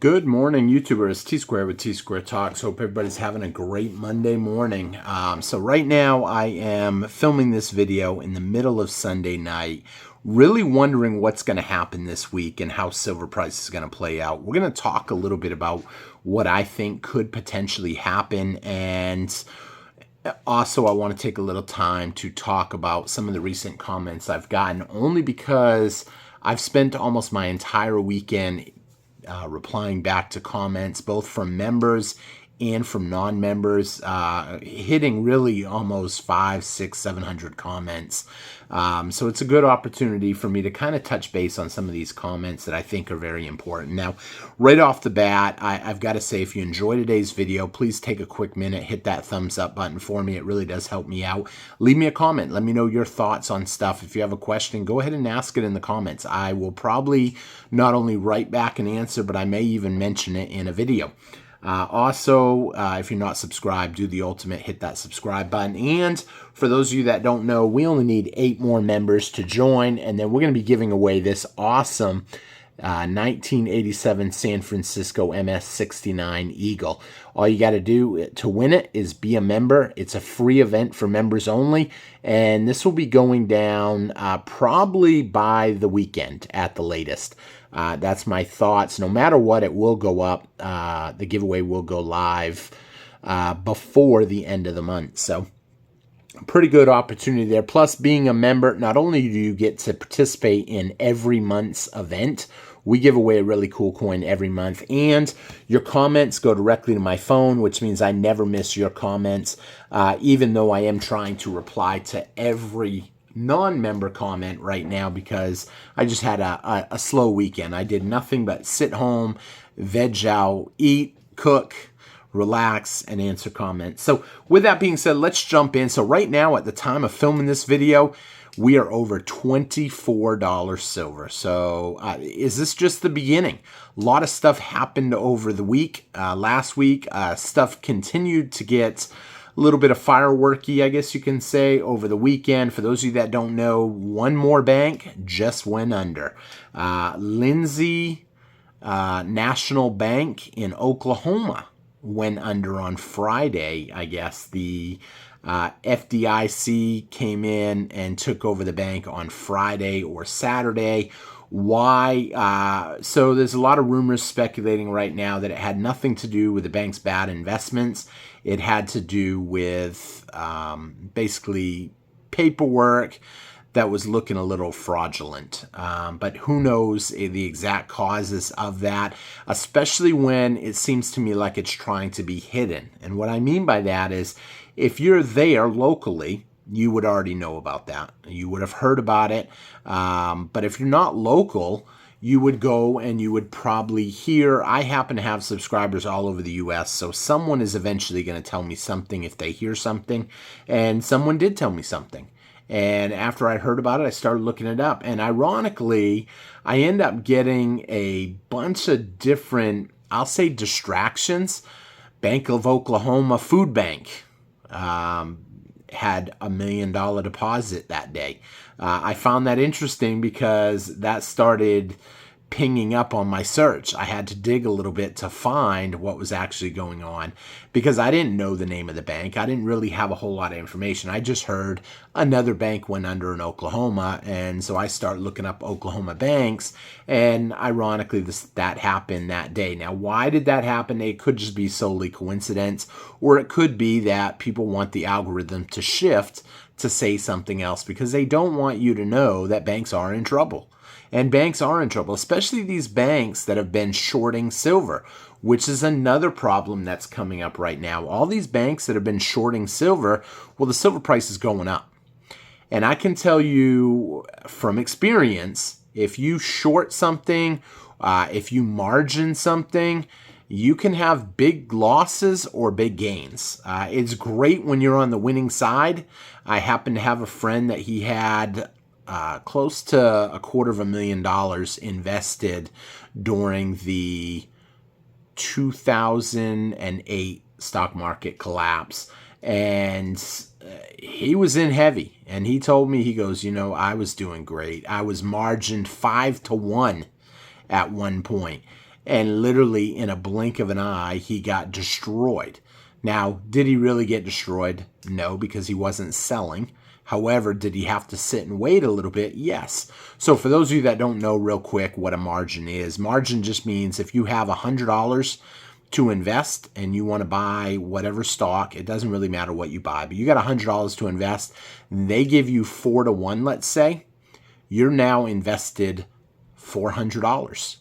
Good morning, YouTubers. T-Square with T-Square Talks. Hope everybody's having a great Monday morning. So right now I am filming this video in the middle of Sunday night, really wondering what's going to happen this week and how silver price is going to play out. We're going to talk a little bit about what I think could potentially happen, and also I want to take a little time to talk about some of the recent comments I've gotten, only because I've spent almost my entire weekend replying back to comments, both from members and from non-members, hitting really almost 500, 600, 700 comments. So it's a good opportunity for me to kind of touch base on some of these comments that I think are very important. Now, right off the bat, I've got to say, if you enjoyed today's video, please take a quick minute, hit that thumbs up button for me. It really does help me out. Leave me a comment. Let me know your thoughts on stuff. If you have a question, go ahead and ask it in the comments. I will probably not only write back an answer, but I may even mention it in a video. Also, if you're not subscribed, do the ultimate, hit that subscribe button. And for those of you that don't know, we only need 8 more members to join, and then we're going to be giving away this awesome 1987 San Francisco MS69 Eagle. All you got to do to win it is be a member. It's a free event for members only, and this will be going down probably by the weekend at the latest. That's my thoughts. No matter what, it will go up. The giveaway will go live before the end of the month. So pretty good opportunity there. Plus, being a member, not only do you get to participate in every month's event, we give away a really cool coin every month, and your comments go directly to my phone, which means I never miss your comments, even though I am trying to reply to every non-member comment right now because I just had a slow weekend. I did nothing but sit home, veg out, eat, cook, relax, and answer comments. So with that being said, let's jump in. So right now, at the time of filming this video, we are over $24 silver. So is this just the beginning? A lot of stuff happened over the week. Last week, stuff continued to get a little bit of fireworky, I guess you can say, over the weekend. For those of you that don't know, one more bank just went under. Lindsay National Bank in Oklahoma went under on Friday, I guess. The FDIC came in and took over the bank on Friday or Saturday. Why? So there's a lot of rumors speculating right now that it had nothing to do with the bank's bad investments. It had to do with basically paperwork that was looking a little fraudulent. But who knows the exact causes of that, especially when it seems to me like it's trying to be hidden. And what I mean by that is, if you're there locally, you would already know about that. You would have heard about it. But if you're not local, you would go and you would probably hear. I happen to have subscribers all over the U.S., so someone is eventually going to tell me something if they hear something. And someone did tell me something. And after I heard about it, I started looking it up. And ironically, I end up getting a bunch of different, I'll say, distractions. Bank of Oklahoma Food Bank had $1 million deposit that day. I found that interesting because that started pinging up on my search. I had to dig a little bit to find what was actually going on because I didn't know the name of the bank. I didn't really have a whole lot of information. I just heard another bank went under in Oklahoma, and so I started looking up Oklahoma banks, and ironically that happened that day. Now, why did that happen? It could just be solely coincidence, or it could be that people want the algorithm to shift to say something else because they don't want you to know that banks are in trouble. And banks are in trouble, especially these banks that have been shorting silver, which is another problem that's coming up right now. All these banks that have been shorting silver, well, the silver price is going up. And I can tell you from experience, if you short something, if you margin something, you can have big losses or big gains. It's great when you're on the winning side. I happen to have a friend that he had close to $250,000 invested during the 2008 stock market collapse. And he was in heavy. And he told me, he goes, you know, I was doing great. I was margined 5 to 1 at one point. and literally in a blink of an eye, he got destroyed. Now, did he really get destroyed? No, because he wasn't selling. However, did he have to sit and wait a little bit? Yes. So for those of you that don't know real quick what a margin is, margin just means if you have $100 to invest and you want to buy whatever stock, it doesn't really matter what you buy, but you got $100 to invest, they give you 4 to 1, let's say, you're now invested $400.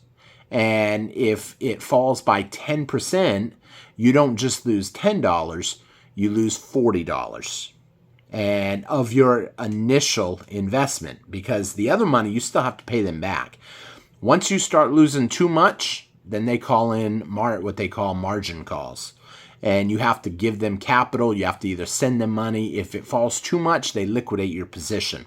And if it falls by 10%, you don't just lose $10, you lose $40. And of your initial investment, because the other money, you still have to pay them back. Once you start losing too much, then they call in what they call margin calls. And you have to give them capital. You have to either send them money. If it falls too much, they liquidate your position.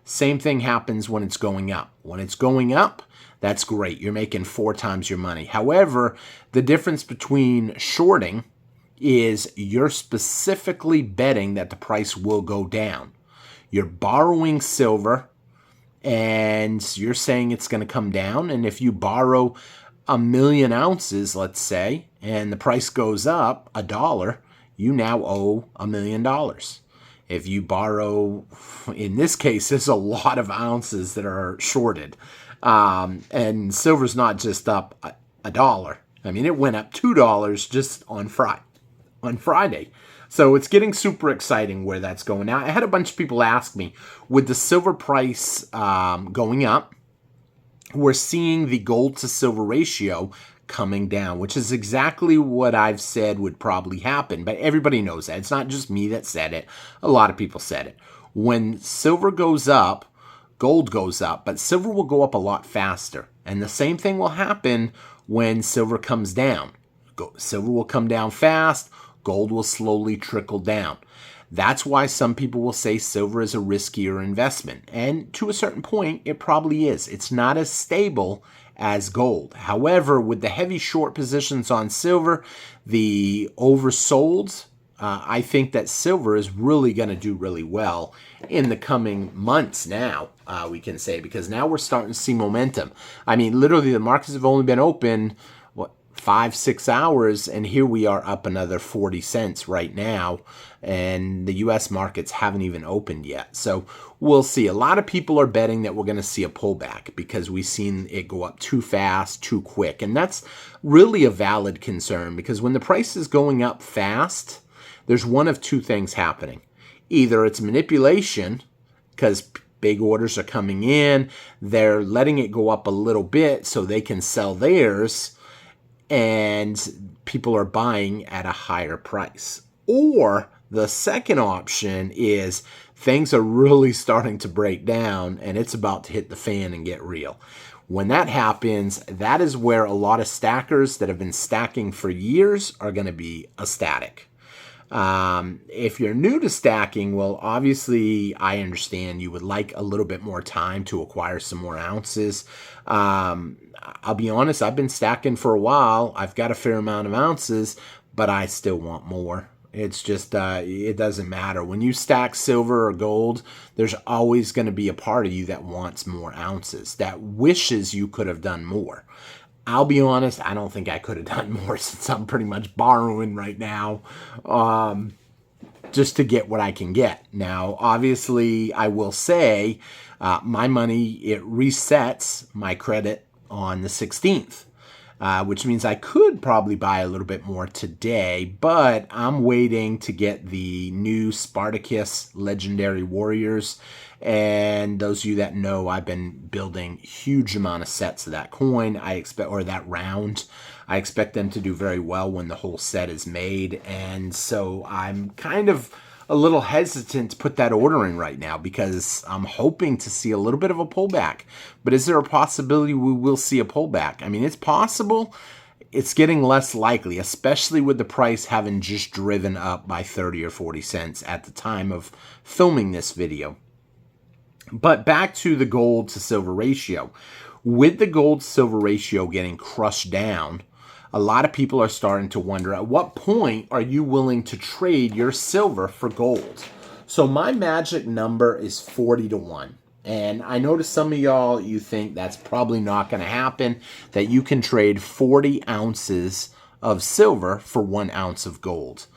Same thing happens when it's going up. When it's going up, that's great. You're making 4 times your money. However, the difference between shorting is you're specifically betting that the price will go down. You're borrowing silver and you're saying it's going to come down. And if you borrow 1 million ounces, let's say, and the price goes up $1, you now owe $1 million. If you borrow, in this case, there's a lot of ounces that are shorted. And silver's not just up $1. I mean, it went up $2 just on Friday. So it's getting super exciting where that's going. Now, I had a bunch of people ask me, with the silver price going up, we're seeing the gold to silver ratio coming down, which is exactly what I've said would probably happen. But everybody knows that. It's not just me that said it. A lot of people said it. When silver goes up, gold goes up, but silver will go up a lot faster. And the same thing will happen when silver comes down. Silver will come down fast. Gold will slowly trickle down. That's why some people will say silver is a riskier investment. And to a certain point, it probably is. It's not as stable as gold. However, with the heavy short positions on silver, the oversold, I think that silver is really going to do really well in the coming months now, we can say, because now we're starting to see momentum. I mean, literally, the markets have only been open 5-6 hours, and here we are up another 40 cents right now, and the U.S. markets haven't even opened yet. So we'll see. A lot of people are betting that we're going to see a pullback because we've seen it go up too fast, too quick, and that's really a valid concern, because when the price is going up fast, there's one of two things happening. Either it's manipulation, because big orders are coming in, they're letting it go up a little bit so they can sell theirs, and people are buying at a higher price. Or the second option is things are really starting to break down and it's about to hit the fan and get real. When that happens, that is where a lot of stackers that have been stacking for years are going to be ecstatic. If you're new to stacking, well, obviously I understand you would like a little bit more time to acquire some more ounces. I'll be honest, I've been stacking for a while. I've got a fair amount of ounces, but I still want more. It's just, it doesn't matter. When you stack silver or gold, there's always going to be a part of you that wants more ounces, that wishes you could have done more. I'll be honest, I don't think I could have done more since I'm pretty much borrowing right now just to get what I can get. Now, obviously, I will say my money, it resets my credit on the 16th, which means I could probably buy a little bit more today, but I'm waiting to get the new Spartacus Legendary Warriors. And those of you that know, I've been building huge amount of sets of that coin. Or that round. I expect them to do very well when the whole set is made. And so I'm kind of a little hesitant to put that order in right now because I'm hoping to see a little bit of a pullback. But is there a possibility we will see a pullback? I mean, it's possible. It's getting less likely, especially with the price having just driven up by 30 or 40 cents at the time of filming this video. But back to the gold to silver ratio. With the gold to silver ratio getting crushed down, a lot of people are starting to wonder, at what point are you willing to trade your silver for gold? So my magic number is 40 to 1. And I noticed some of y'all, you think that's probably not going to happen, that you can trade 40 ounces of silver for 1 ounce of gold.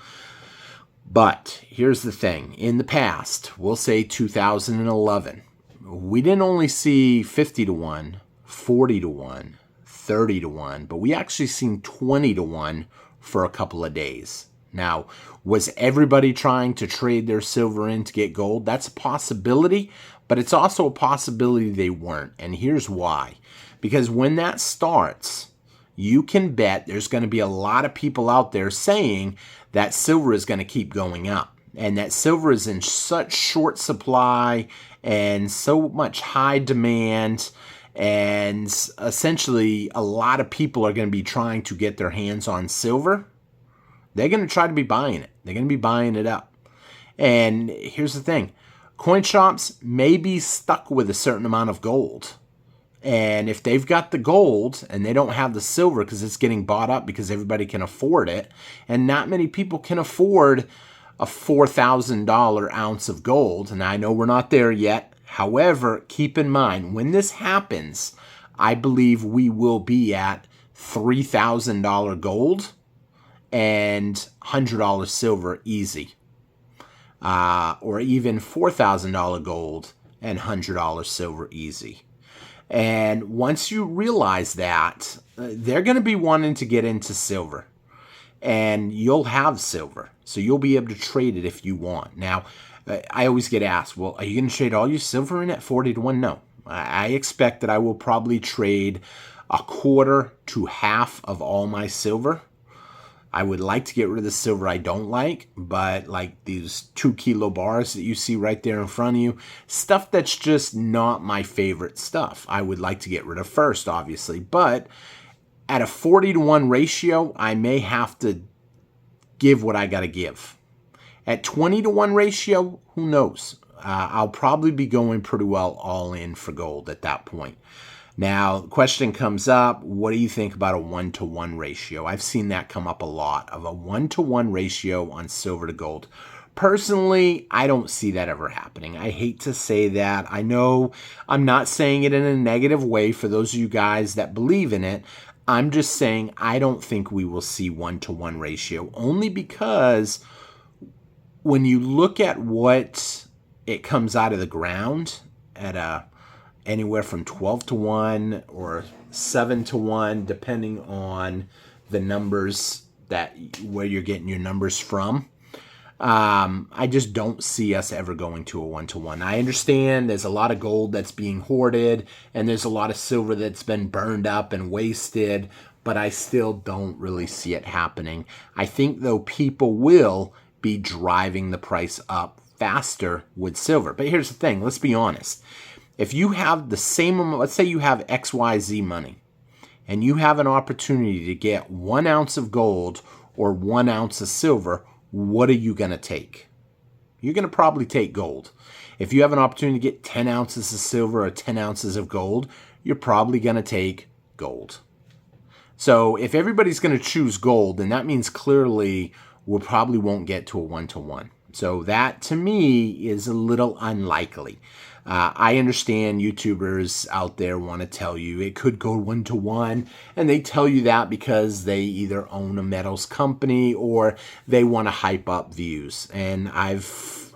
But here's the thing. In the past, we'll say 2011, we didn't only see 50 to 1, 40 to 1, 30 to 1, but we actually seen 20 to 1 for a couple of days. Now, was everybody trying to trade their silver in to get gold? That's a possibility, but it's also a possibility they weren't. And here's why. Because when that starts, you can bet there's going to be a lot of people out there saying that silver is going to keep going up, and that silver is in such short supply and so much high demand, and essentially a lot of people are going to be trying to get their hands on silver. They're going to try to be buying it. They're going to be buying it up. And here's the thing. Coin shops may be stuck with a certain amount of gold. And if they've got the gold and they don't have the silver because it's getting bought up because everybody can afford it, and not many people can afford a $4,000 ounce of gold, and I know we're not there yet. However, keep in mind, when this happens, I believe we will be at $3,000 gold and $100 silver easy. Or even $4,000 gold and $100 silver easy. And once you realize that, they're going to be wanting to get into silver. And you'll have silver. So you'll be able to trade it if you want. Now, I always get asked, well, are you going to trade all your silver in at 40 to 1? No. I expect that I will probably trade a quarter to half of all my silver. I would like to get rid of the silver I don't like, but like these 2 kilo bars that you see right there in front of you, stuff that's just not my favorite stuff. I would like to get rid of first, obviously, but at a 40 to 1 ratio, I may have to give what I got to give. At 20 to 1 ratio, who knows? I'll probably be going pretty well all in for gold at that point. Now, the question comes up, what do you think about a 1-to-1 ratio? I've seen that come up a lot, of a 1-to-1 ratio on silver to gold. Personally, I don't see that ever happening. I hate to say that. I know I'm not saying it in a negative way for those of you guys that believe in it. I'm just saying I don't think we will see 1-to-1 ratio, only because when you look at what it comes out of the ground at anywhere from 12 to 1 or 7 to 1, depending on the numbers where you're getting your numbers from. I just don't see us ever going to a 1-to-1. I understand there's a lot of gold that's being hoarded and there's a lot of silver that's been burned up and wasted, but I still don't really see it happening. I think, though, people will be driving the price up faster with silver. But here's the thing. Let's be honest. If you have the same amount, let's say you have XYZ money, and you have an opportunity to get 1 ounce of gold or 1 ounce of silver, what are you going to take? You're going to probably take gold. If you have an opportunity to get 10 ounces of silver or 10 ounces of gold, you're probably going to take gold. So if everybody's going to choose gold, then that means clearly we probably won't get to a 1-to-1. So that, to me, is a little unlikely. I understand YouTubers out there want to tell you it could go 1-to-1, and they tell you that because they either own a metals company or they want to hype up views. And I've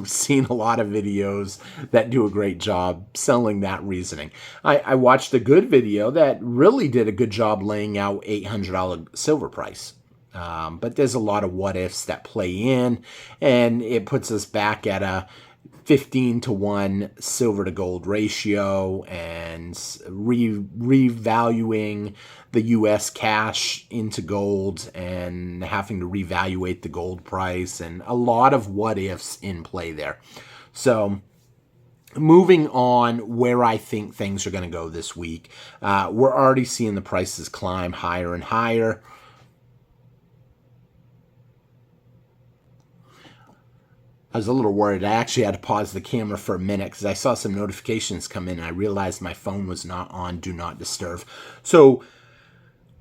seen a lot of videos that do a great job selling that reasoning. I watched a good video that really did a good job laying out $800 silver price. But there's a lot of what ifs that play in, and it puts us back at a 15-to-1 silver to gold ratio and revaluing the U.S. cash into gold and having to reevaluate the gold price, and a lot of what ifs in play there. So moving on, where I think things are going to go this week, we're already seeing the prices climb higher and higher. I was a little worried. I actually had to pause the camera for a minute because I saw some notifications come in and I realized my phone was not on Do Not Disturb. So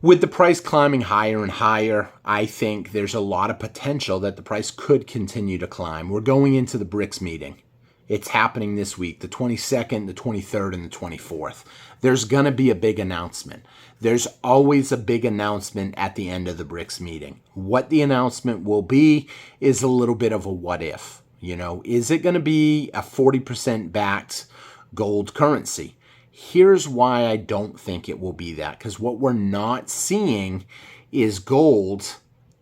with the price climbing higher and higher, I think there's a lot of potential that the price could continue to climb. We're going into the BRICS meeting It's happening this week, the 22nd, the 23rd, and the 24th. There's going to be a big announcement. There's always a big announcement at the end of the BRICS meeting. What the announcement will be is a little bit of a what if. Is it going to be a 40% backed gold currency? Here's why I don't think it will be that, because what we're not seeing is gold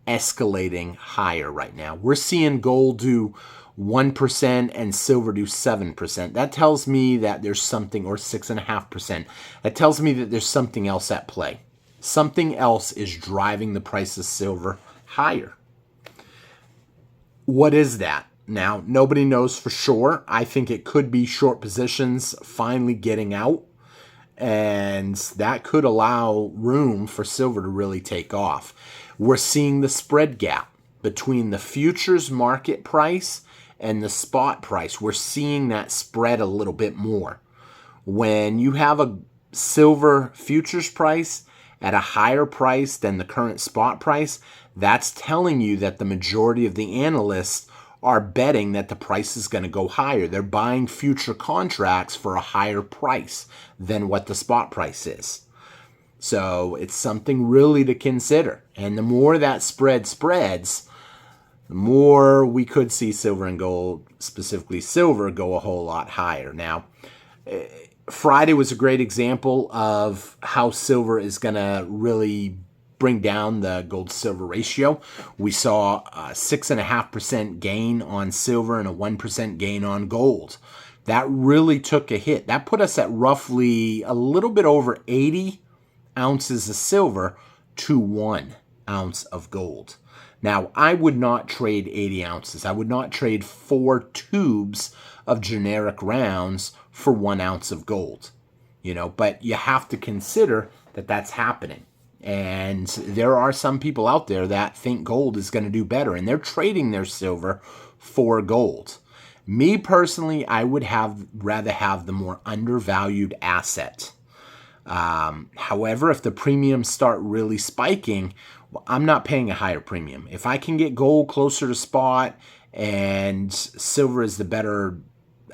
escalating higher right now. We're seeing gold do 1% and silver do 7%. That tells me that there's something, or 6.5%. That tells me that there's something else at play. Something else is driving the price of silver higher. What is that? Now, nobody knows for sure. I think it could be short positions finally getting out, and that could allow room for silver to really take off. We're seeing the spread gap between the futures market price and the spot price. We're seeing that spread a little bit more. When you have a silver futures price at a higher price than the current spot price, that's telling you that the majority of the analysts are betting that the price is going to go higher. They're buying future contracts for a higher price than what the spot price is. So it's something really to consider. And the more that spread spreads, the more we could see silver and gold, specifically silver, go a whole lot higher. Now, Friday was a great example of how silver is going to really bring down the gold-silver ratio. We saw a 6.5% gain on silver and a 1% gain on gold. That really took a hit. That put us at roughly a little bit over 80 ounces of silver to 1 ounce of gold. Now, I would not trade 80 ounces. I would not trade 4 tubes of generic rounds for 1 ounce of gold. But you have to consider that that's happening. And there are some people out there that think gold is going to do better, and they're trading their silver for gold. Me personally, I would rather have the more undervalued asset. However, if the premiums start really spiking, well, I'm not paying a higher premium. If I can get gold closer to spot and silver is the better,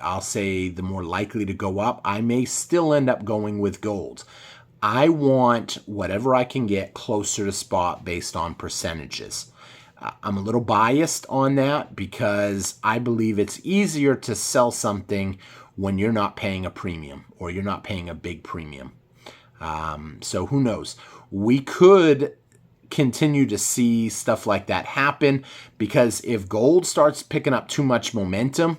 I'll say the more likely to go up, I may still end up going with gold. I want whatever I can get closer to spot based on percentages. I'm a little biased on that because I believe it's easier to sell something when you're not paying a premium or you're not paying a big premium. So who knows? We could continue to see stuff like that happen because if gold starts picking up too much momentum,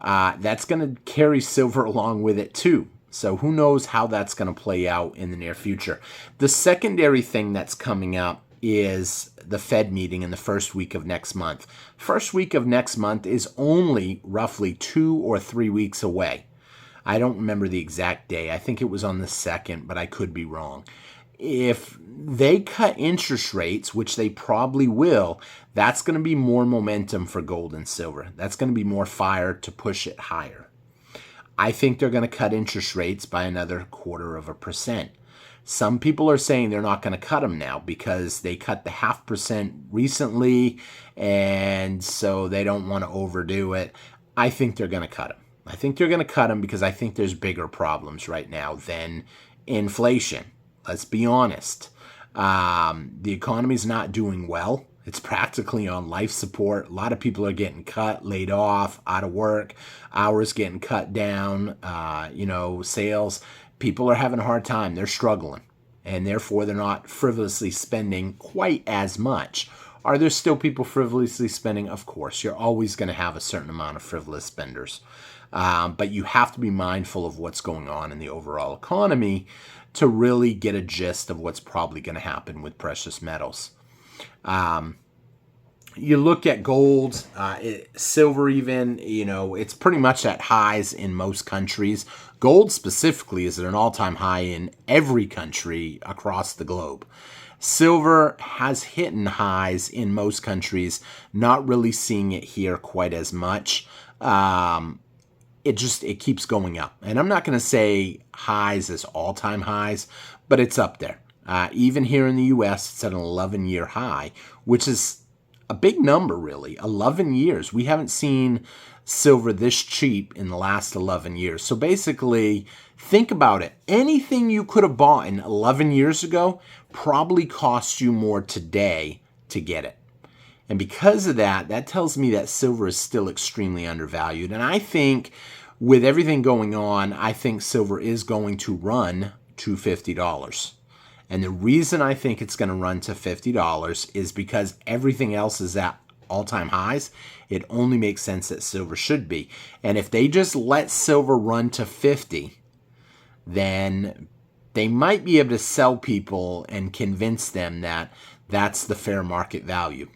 that's going to carry silver along with it too. So who knows how that's going to play out in the near future. The secondary thing that's coming up is the Fed meeting in the first week of next month. First week of next month is only roughly 2 or 3 weeks away. I don't remember the exact day. I think it was on the 2nd, but I could be wrong. If they cut interest rates, which they probably will, that's going to be more momentum for gold and silver. That's going to be more fire to push it higher. I think they're going to cut interest rates by another 0.25%. Some people are saying they're not going to cut them now because they cut the 0.5% recently, and so they don't want to overdo it. I think they're going to cut them. I think they're going to cut them because I think there's bigger problems right now than inflation. Let's be honest. The economy's not doing well. It's practically on life support. A lot of people are getting cut, laid off, out of work, hours getting cut down, sales. People are having a hard time. They're struggling, and therefore they're not frivolously spending quite as much. Are there still people frivolously spending? Of course. You're always going to have a certain amount of frivolous spenders. But you have to be mindful of what's going on in the overall economy to really get a gist of what's probably going to happen with precious metals. You look at gold, silver even, it's pretty much at highs in most countries. Gold specifically is at an all-time high in every country across the globe. Silver has hit highs in most countries, not really seeing it here quite as much. It keeps going up. And I'm not going to say highs as all-time highs, but it's up there. Even here in the U.S., it's at an 11-year high, which is a big number, really. 11 years. We haven't seen silver this cheap in the last 11 years. So basically, think about it. Anything you could have bought in 11 years ago probably costs you more today to get it. And because of that, that tells me that silver is still extremely undervalued. And I think with everything going on, I think silver is going to run to $50. And the reason I think it's going to run to $50 is because everything else is at all-time highs. It only makes sense that silver should be. And if they just let silver run to 50, then they might be able to sell people and convince them that that's the fair market value.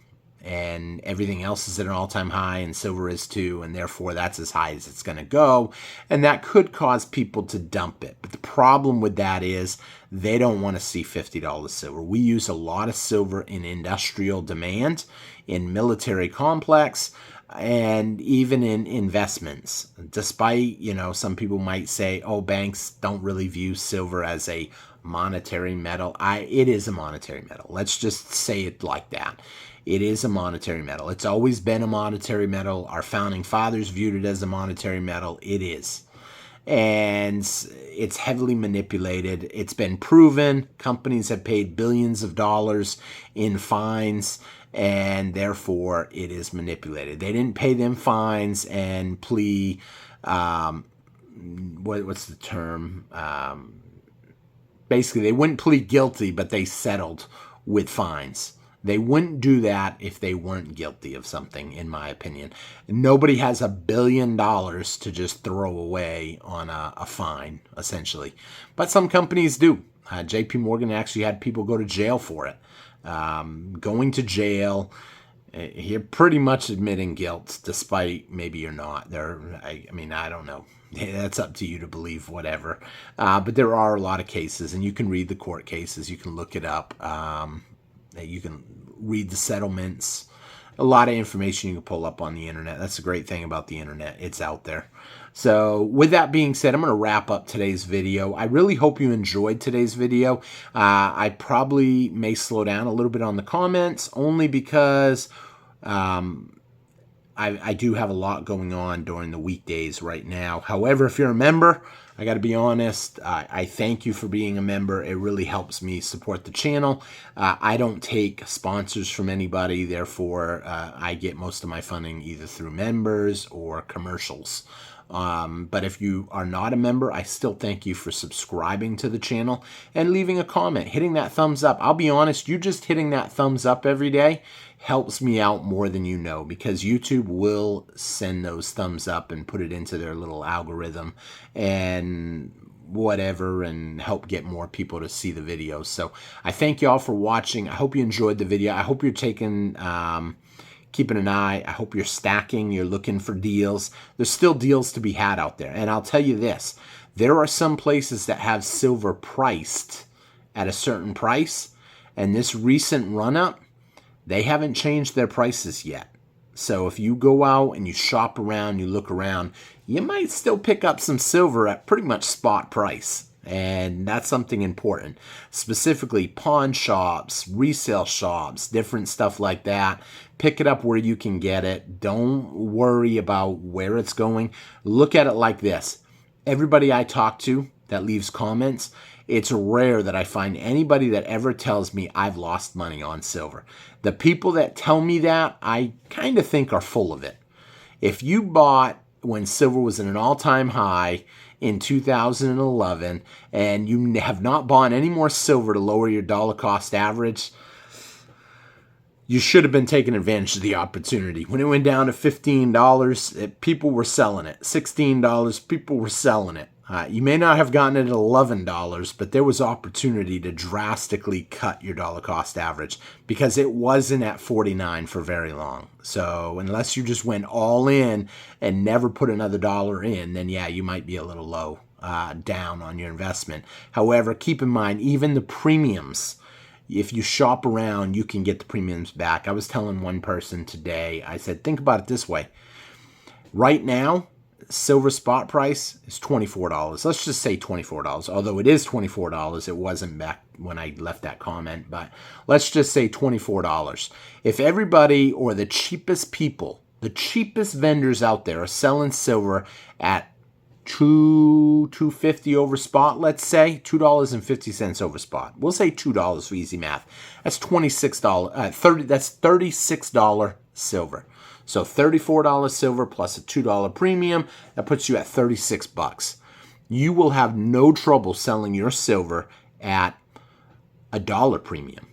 And everything else is at an all-time high, and silver is too, and therefore that's as high as it's going to go. And that could cause people to dump it. But the problem with that is they don't want to see $50 silver. We use a lot of silver in industrial demand, in military complex, and even in investments. Despite, some people might say, oh, banks don't really view silver as a monetary metal. It is a monetary metal. Let's just say it like that. It is a monetary metal. It's always been a monetary metal. Our founding fathers viewed it as a monetary metal. It is. And it's heavily manipulated. It's been proven. Companies have paid billions of dollars in fines, and therefore it is manipulated. They didn't pay them fines and plea, what's the term? Basically, they wouldn't plead guilty, but they settled with fines. They wouldn't do that if they weren't guilty of something, in my opinion. Nobody has $1 billion to just throw away on a fine, essentially. But some companies do. JP Morgan actually had people go to jail for it. Going to jail, you're pretty much admitting guilt, despite maybe you're not. I don't know. That's up to you to believe whatever. But there are a lot of cases, and you can read the court cases. You can look it up. You can read the settlements. A lot of information you can pull up on the internet. That's the great thing about the internet. It's out there. So with that being said, I'm going to wrap up today's video. I really hope you enjoyed today's video. I probably may slow down a little bit on the comments, only because I do have a lot going on during the weekdays right now. However, if you're a member, I got to be honest, I thank you for being a member. It really helps me support the channel. I don't take sponsors from anybody. Therefore, I get most of my funding either through members or commercials. But if you are not a member, I still thank you for subscribing to the channel and leaving a comment, hitting that thumbs up. I'll be honest, you just hitting that thumbs up every day helps me out more than you know, because YouTube will send those thumbs up and put it into their little algorithm and whatever, and help get more people to see the videos. So I thank you all for watching. I hope you enjoyed the video. I hope you're keeping an eye. I hope you're stacking. You're looking for deals. There's still deals to be had out there. And I'll tell you this, there are some places that have silver priced at a certain price, and this recent run-up, they haven't changed their prices yet. So if you go out and you shop around, you look around, you might still pick up some silver at pretty much spot price. And that's something important. Specifically, pawn shops, resale shops, different stuff like that. Pick it up where you can get it. Don't worry about where it's going. Look at it like this. Everybody I talk to that leaves comments, it's rare that I find anybody that ever tells me I've lost money on silver. The people that tell me that, I kind of think are full of it. If you bought when silver was at an all-time high in 2011 and you have not bought any more silver to lower your dollar cost average, you should have been taking advantage of the opportunity. When it went down to $15, people were selling it. $16, people were selling it. You may not have gotten it at $11, but there was opportunity to drastically cut your dollar cost average, because it wasn't at 49 for very long. So unless you just went all in and never put another dollar in, then yeah, you might be a little low down on your investment. However, keep in mind, even the premiums, if you shop around, you can get the premiums back. I was telling one person today, I said, think about it this way. Right now, silver spot price is $24. Let's just say $24. Although it is $24, it wasn't back when I left that comment, but let's just say $24. If everybody, or the cheapest people, The cheapest vendors out there are selling silver at $2.50 over spot, let's say. $2.50 over spot. We'll say $2 for easy math. That's $26. That's $36 silver. So $34 silver plus a $2 premium, that puts you at $36. You will have no trouble selling your silver at $1 premium.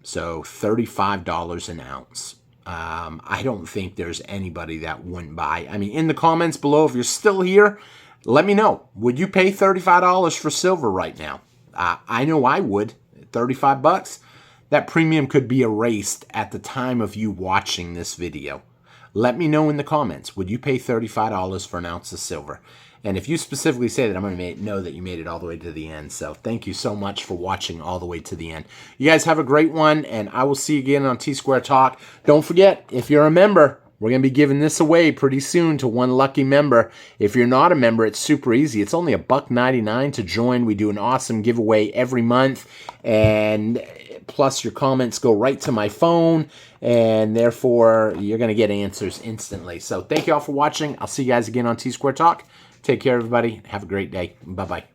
So $35 an ounce. I don't think there's anybody that wouldn't buy. I mean, in the comments below, if you're still here, let me know. Would you pay $35 for silver right now? I know I would. $35. That premium could be erased at the time of you watching this video. Let me know in the comments. Would you pay $35 for an ounce of silver? And if you specifically say that, I'm going to know that you made it all the way to the end. So thank you so much for watching all the way to the end. You guys have a great one, and I will see you again on T-Square Talk. Don't forget, if you're a member, we're going to be giving this away pretty soon to one lucky member. If you're not a member, it's super easy. It's only $1.99 to join. We do an awesome giveaway every month, and plus your comments go right to my phone, and therefore you're going to get answers instantly. So thank you all for watching. I'll see you guys again on T-Square Talk. Take care, everybody. Have a great day. Bye-bye.